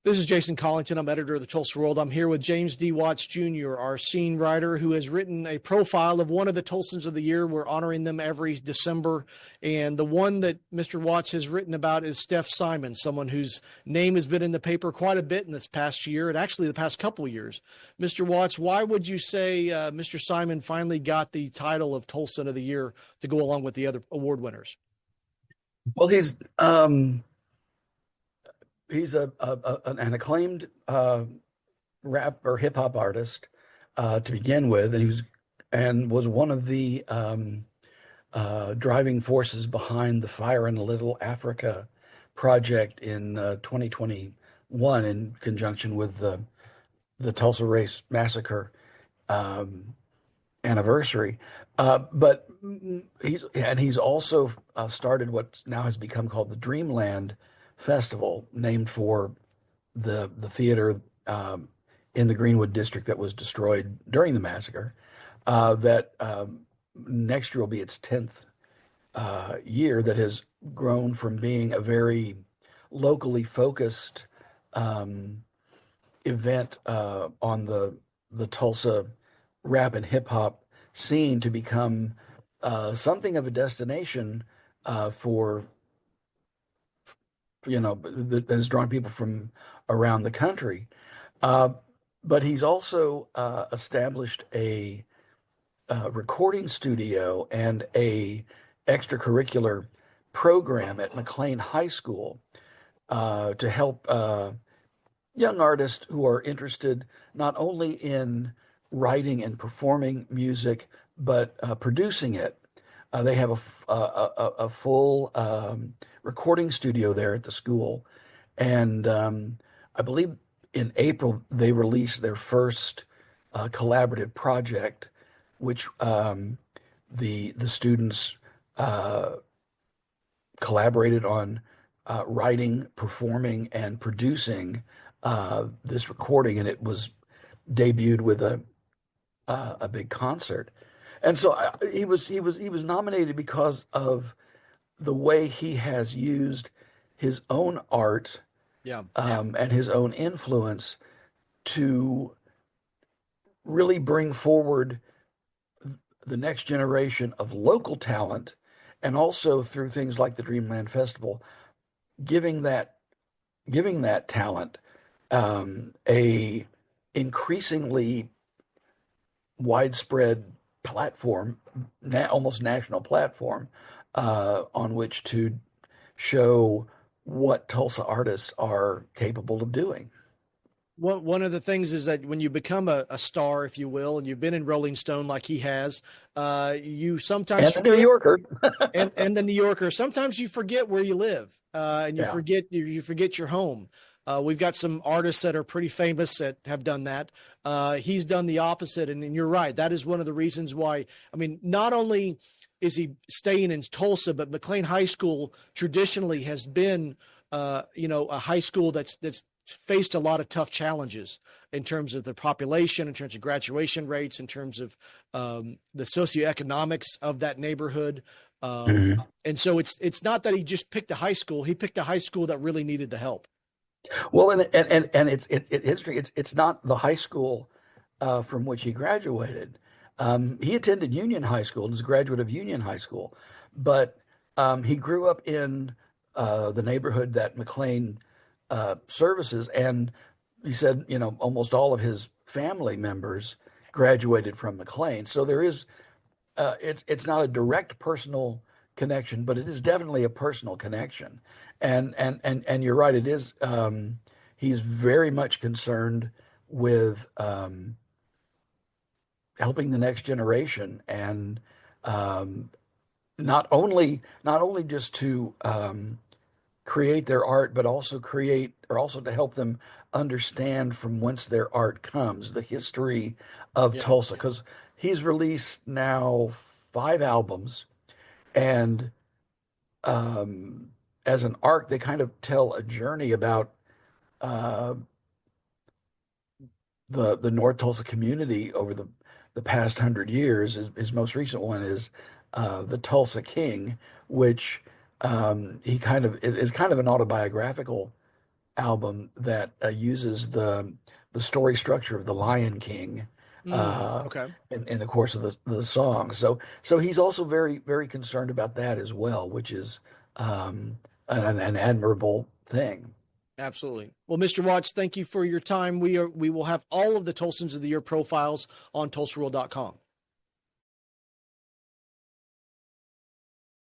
This is Jason Collington. I'm editor of the Tulsa World. I'm here with James D. Watts Jr., our scene writer, who has written a profile of one of the Tulsans of the year. We're honoring them every December. And the one that Mr. Watts has written about is Steph Simon, someone whose name has been in the paper quite a bit in this past year and actually the past couple of years. Mr. Watts, why would you say Mr. Simon finally got the title of Tulsan of the Year to go along with the other award winners? Well, he's an acclaimed rap or hip hop artist to begin with, and was one of the driving forces behind the Fire in Little Africa project in 2021 in conjunction with the Tulsa Race Massacre anniversary. But he's also started what now has become called the Dreamland Festival, named for the theater in the Greenwood district that was destroyed during the massacre. That next year will be its 10th year. That has grown from being a very locally focused event on the Tulsa rap and hip hop scene to become something of a destination for that has drawn people from around the country. Uh, but he's also established a recording studio and a extracurricular program at McLean High School to help young artists who are interested not only in writing and performing music, but producing it. They have a full recording studio there at the school. And I believe in April, they released their first collaborative project, which the students collaborated on writing, performing, and producing this recording, and it was debuted with a big concert. And so he was nominated because of the way he has used his own art Yeah. and his own influence to really bring forward the next generation of local talent, and also through things like the Dreamland Festival, giving that giving that talent a increasingly widespread platform, almost national platform, on which to show what Tulsa artists are capable of doing. One of the things is that when you become a star, if you will, and you've been in Rolling Stone like he has, you sometimes And the New forget, Yorker. and the New Yorker, sometimes you forget where you live, and Yeah. you forget your home. We've got some artists that are pretty famous that have done that. He's done the opposite, and you're right. That is one of the reasons why. I mean, not only is he staying in Tulsa, but McLean High School traditionally has been, a high school that's faced a lot of tough challenges in terms of the population, in terms of graduation rates, in terms of the socioeconomics of that neighborhood. Mhm. And so it's not that he just picked a high school; he picked a high school that really needed the help. Well, and it's history. It's not the high school from which he graduated. He attended Union High School and is a graduate of Union High School, but he grew up in the neighborhood that McLean services, and he said, almost all of his family members graduated from McLean. So there is, it's not a direct personal connection, but it is definitely a personal connection. And you're right, it is. He's very much concerned with helping the next generation, and um, not only just to create their art, but also to help them understand from whence their art comes, the history of Yeah. Tulsa. Because he's released now 5 albums, and um, as an arc, they kind of tell a journey about uh, the North Tulsa community over the past 100 years. His most recent one is the Tulsa King, which he kind of is kind of an autobiographical album that uses the story structure of The Lion King Okay. in the course of the song. So he's also very concerned about that as well, which is an admirable thing. Absolutely. Well, Mr. Watts, thank you for your time. We will have all of the Tulsans of the Year profiles on TulsaWorld.com.